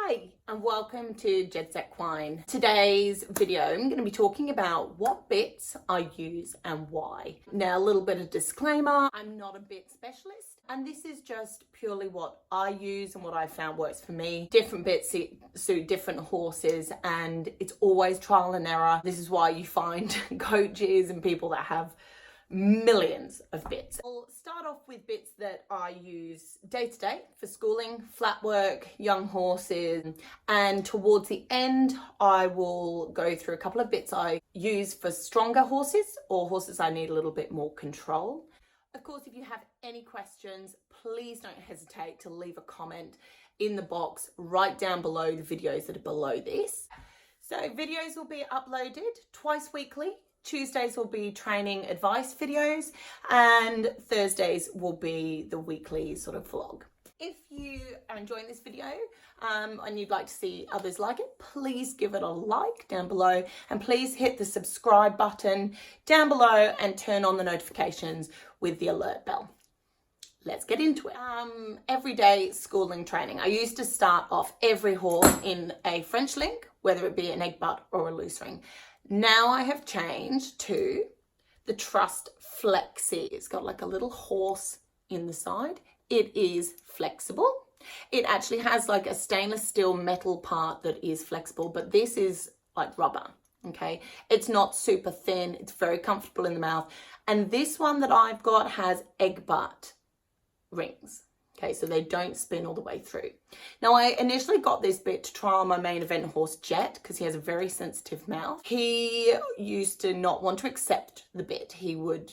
Hi and welcome to JEDS Equine. Today's video I'm going to be talking about what bits I use and why. Now a little bit of disclaimer, I'm not a bit specialist and this is just purely what I use and what I found works for me. Different bits suit different horses and it's always trial and error. This is why you find coaches and people that have millions of bits. I'll start off with bits that I use day to day for schooling, flat work, young horses, and towards the end I will go through a couple of bits I use for stronger horses or horses I need a little bit more control. Of course, if you have any questions, please don't hesitate to leave a comment in the box right down below the videos that are below this. So videos will be uploaded twice weekly. Tuesdays will be training advice videos and Thursdays will be the weekly sort of vlog. If you are enjoying this video and you'd like to see others like it, please give it a like down below and please hit the subscribe button down below and turn on the notifications with the alert bell. Let's get into it. Everyday schooling training. I used to start off every horse in a French link, whether it be an egg butt or a loose ring. Now I have changed to the Trust Flexi. It's got like a little horse in the side. It is flexible. It actually has like a stainless steel metal part that is flexible, but this is like rubber, okay? It's not super thin. It's very comfortable in the mouth. And this one that I've got has egg butt rings. Okay, so they don't spin all the way through. Now, I initially got this bit to try on my main event horse, Jet, because he has a very sensitive mouth. He used to not want to accept the bit. He would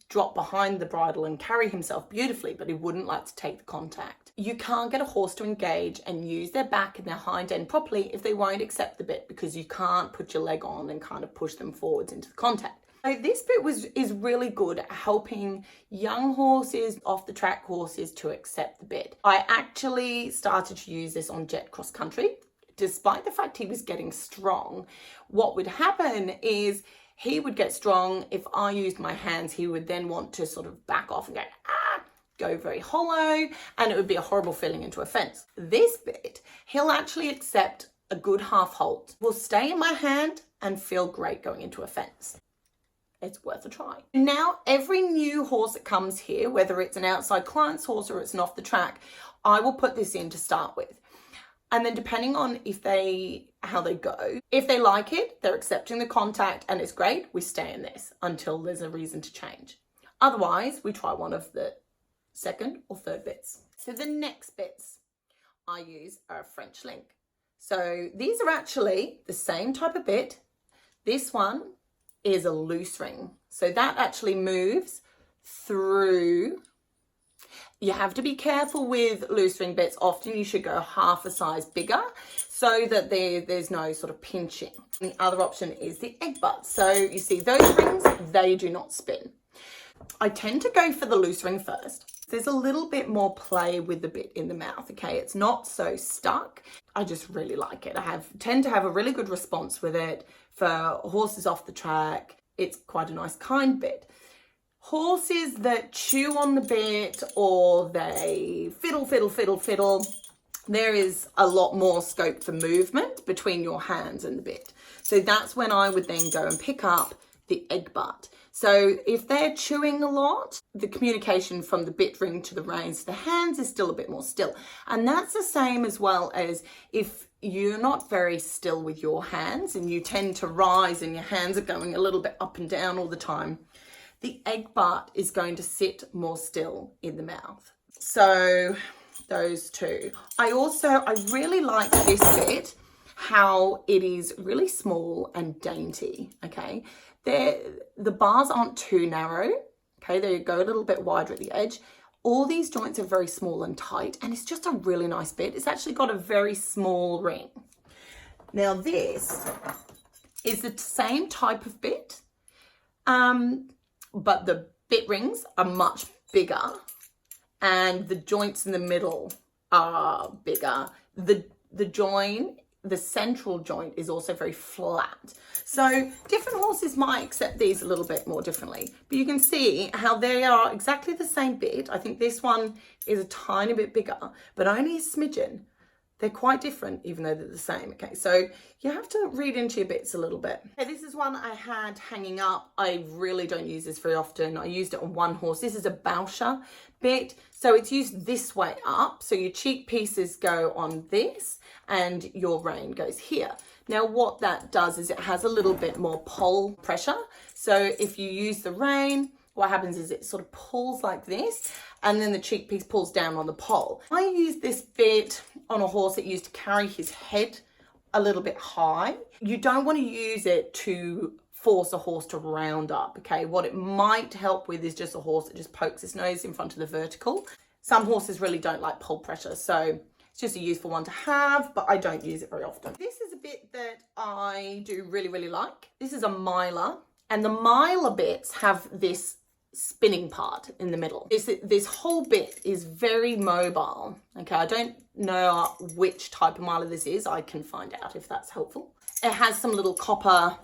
drop behind the bridle and carry himself beautifully, but he wouldn't like to take the contact. You can't get a horse to engage and use their back and their hind end properly if they won't accept the bit, because you can't put your leg on and kind of push them forwards into the contact. So this bit is really good at helping young horses, off the track horses to accept the bit. I actually started to use this on Jet cross country. Despite the fact he was getting strong, what would happen is he would get strong. If I used my hands, he would then want to sort of back off and go very hollow, and it would be a horrible feeling into a fence. This bit, he'll actually accept a good half halt, will stay in my hand and feel great going into a fence. It's worth a try. Now, every new horse that comes here, whether it's an outside client's horse or it's an off the track, I will put this in to start with. And then depending on how they go, if they like it, they're accepting the contact and it's great, we stay in this until there's a reason to change. Otherwise, we try one of the second or third bits. So the next bits I use are a French link. So these are actually the same type of bit. This one is a loose ring. So that actually moves through. You have to be careful with loose ring bits. Often you should go half a size bigger so that there's no sort of pinching. The other option is the egg butt. So you see those rings, they do not spin. I tend to go for the loose ring first. There's a little bit more play with the bit in the mouth, okay? It's not so stuck. I just really like it. I tend to have a really good response with it. For horses off the track, it's quite a nice kind bit. Horses that chew on the bit or they fiddle, there is a lot more scope for movement between your hands and the bit. So that's when I would then go and pick up the egg butt. So if they're chewing a lot, the communication from the bit ring to the reins to the hands is still a bit more still. And that's the same as well as if you're not very still with your hands and you tend to rise and your hands are going a little bit up and down all the time, the egg butt is going to sit more still in the mouth. So those two. I really like this bit, how it is really small and dainty, okay? The bars aren't too narrow, okay? They go a little bit wider at the edge. All these joints are very small and tight, and it's just a really nice bit. It's actually got a very small ring. Now this is the same type of bit, but the bit rings are much bigger and the joints in the middle are bigger. The central joint is also very flat. So different horses might accept these a little bit more differently, but you can see how they are exactly the same bit. I think this one is a tiny bit bigger, but only a smidgen. they're quite different, even though they're the same. Okay, so you have to read into your bits a little bit. Okay, this is one I had hanging up. I really don't use this very often. I used it on one horse. This is a Bauscher bit. So it's used this way up. So your cheek pieces go on this and your rein goes here. Now what that does is it has a little bit more pull pressure. So if you use the rein, what happens is it sort of pulls like this, and then the cheek piece pulls down on the pole. I use this bit on a horse that used to carry his head a little bit high. You don't want to use it to force a horse to round up, okay? What it might help with is just a horse that just pokes his nose in front of the vertical. Some horses really don't like pull pressure, so it's just a useful one to have, but I don't use it very often. This is a bit that I do really, really like. This is a Myler, and the Myler bits have this spinning part in the middle. This whole bit is very mobile. Okay, I don't know which type of Myler this is. I can find out if that's helpful. It has some little copper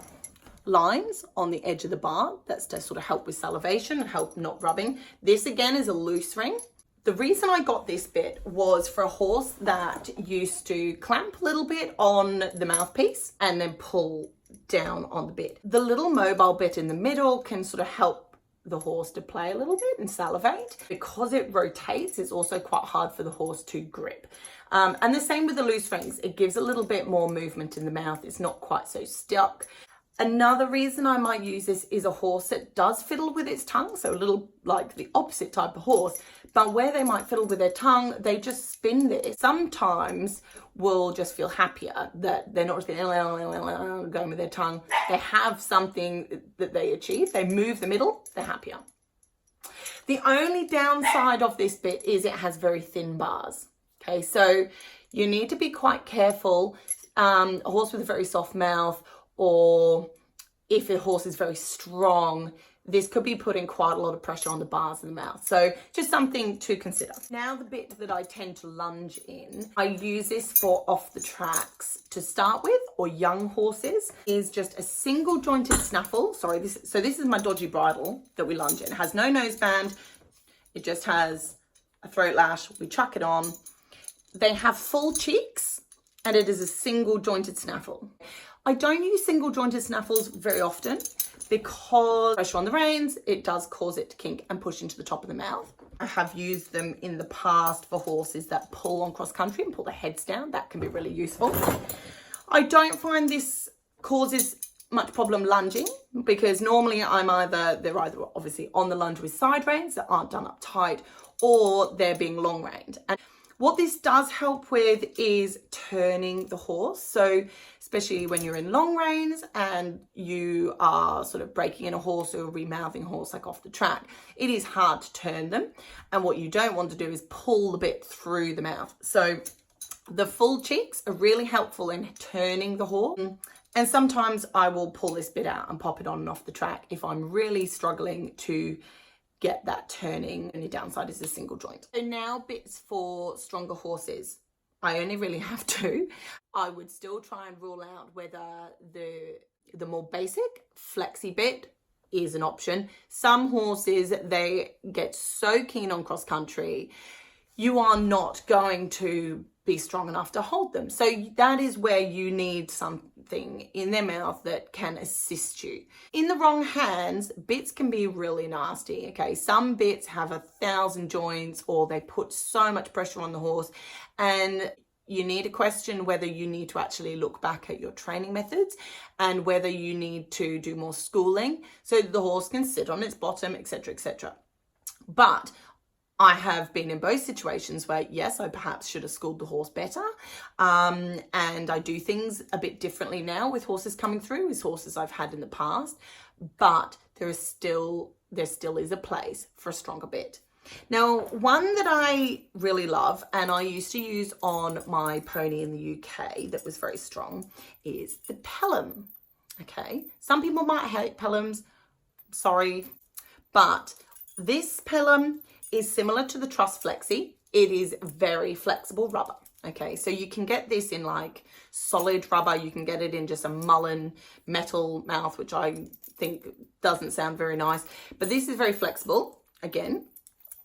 lines on the edge of the bar. That's to sort of help with salivation and help not rubbing. This again is a loose ring. The reason I got this bit was for a horse that used to clamp a little bit on the mouthpiece and then pull down on the bit. The little mobile bit in the middle can sort of help the horse to play a little bit and salivate. Because it rotates, it's also quite hard for the horse to grip. And the same with the loose rings. It gives a little bit more movement in the mouth. It's not quite so stuck. Another reason I might use this is a horse that does fiddle with its tongue, so a little like the opposite type of horse, but where they might fiddle with their tongue, they just spin this. Sometimes will just feel happier that they're not just going with their tongue. They have something that they achieve. They move the middle, they're happier. The only downside of this bit is it has very thin bars. Okay, so you need to be quite careful. A horse with a very soft mouth, or if a horse is very strong, this could be putting quite a lot of pressure on the bars in the mouth. So just something to consider. Now the bit that I tend to lunge in, I use this for off the tracks to start with, or young horses, is just a single jointed snaffle. Sorry, this is my dodgy bridle that we lunge in. It has no noseband. It just has a throat lash. We chuck it on. They have full cheeks and it is a single jointed snaffle. I don't use single jointed snaffles very often because pressure on the reins, it does cause it to kink and push into the top of the mouth. I have used them in the past for horses that pull on cross country and pull their heads down. That can be really useful. I don't find this causes much problem lunging because normally they're either obviously on the lunge with side reins that aren't done up tight, or they're being long reined. And what this does help with is turning the horse. So especially when you're in long reins and you are sort of breaking in a horse or remouthing a horse like off the track, it is hard to turn them. And what you don't want to do is pull the bit through the mouth. So the full cheeks are really helpful in turning the horse. And sometimes I will pull this bit out and pop it on and off the track if I'm really struggling to get that turning. Only downside is a single joint. So now bits for stronger horses. I only really have two. I would still try and rule out whether the more basic flexi bit is an option. Some horses, they get so keen on cross country, you are not going to be strong enough to hold them. So that is where you need something in their mouth that can assist you. In the wrong hands, bits can be really nasty, okay? Some bits have 1,000 joints, or they put so much pressure on the horse, and you need to question whether you need to actually look back at your training methods and whether you need to do more schooling so that the horse can sit on its bottom, etc., etc. But I have been in both situations where, yes, I perhaps should have schooled the horse better. And I do things a bit differently now with horses coming through, with horses I've had in the past. But there still is a place for a stronger bit. Now, one that I really love, and I used to use on my pony in the UK that was very strong, is the Pelham. Okay, some people might hate Pelhams, sorry, but this Pelham is similar to the Truss Flexi. It is very flexible rubber. Okay, so you can get this in like solid rubber. You can get it in just a mullen metal mouth, which I think doesn't sound very nice. But this is very flexible. Again,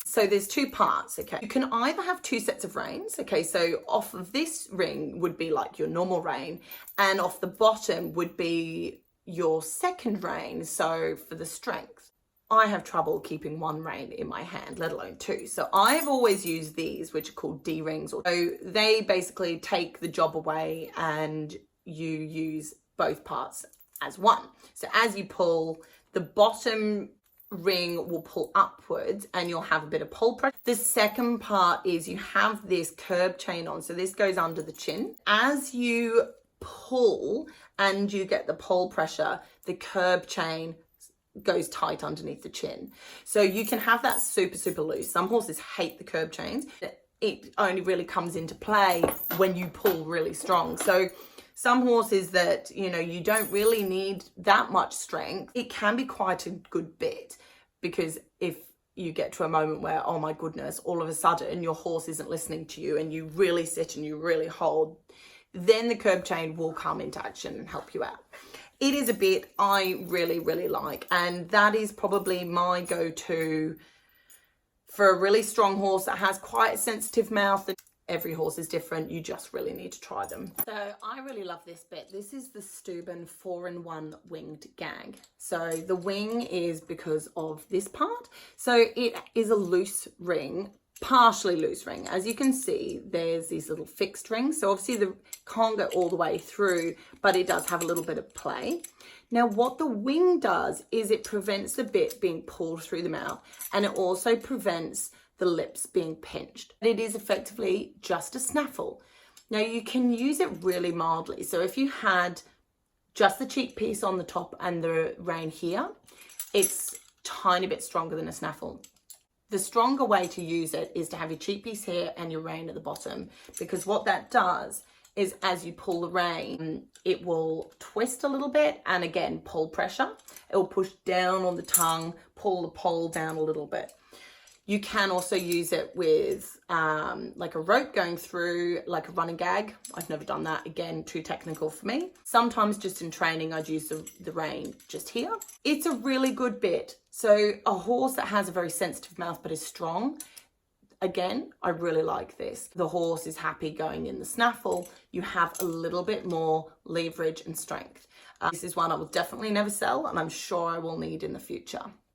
So there's two parts, okay? You can either have two sets of reins, okay? So off of this ring would be like your normal rein, and off the bottom would be your second rein, so for the strength. I have trouble keeping one rein in my hand, let alone two. So I've always used these, which are called D rings. So they basically take the job away and you use both parts as one. So as you pull, the bottom ring will pull upwards and you'll have a bit of pull pressure. The second part is you have this curb chain on, so this goes under the chin. As you pull and you get the pull pressure, the curb chain goes tight underneath the chin. So you can have that super loose. Some horses hate the curb chains. It only really comes into play when you pull really strong. So some horses that, you know, you don't really need that much strength, it can be quite a good bit, because if you get to a moment where, oh my goodness, all of a sudden your horse isn't listening to you and you really sit and you really hold, then the curb chain will come into action and help you out. It is a bit I really like, and that is probably my go-to for a really strong horse that has quite a sensitive mouth. Every horse is different. You just really need to try them. So I really love this bit. This is the Steuben 4-in-1 winged gag. So the wing is because of this part. So it is a loose ring, partially loose ring. As you can see, there's these little fixed rings. So obviously the can't go all the way through, but it does have a little bit of play. Now what the wing does is it prevents the bit being pulled through the mouth, and it also prevents the lips being pinched. It is effectively just a snaffle. Now you can use it really mildly. So if you had just the cheek piece on the top and the rein here, it's tiny bit stronger than a snaffle. The stronger way to use it is to have your cheek piece here and your rein at the bottom, because what that does is as you pull the rein, it will twist a little bit, and again, pull pressure. It will push down on the tongue, pull the poll down a little bit. You can also use it with like a rope going through, like a running gag. I've never done that. Again, too technical for me. Sometimes just in training, I'd use the rein just here. It's a really good bit. So a horse that has a very sensitive mouth but is strong, again, I really like this. The horse is happy going in the snaffle. You have a little bit more leverage and strength. This is one I will definitely never sell, and I'm sure I will need in the future.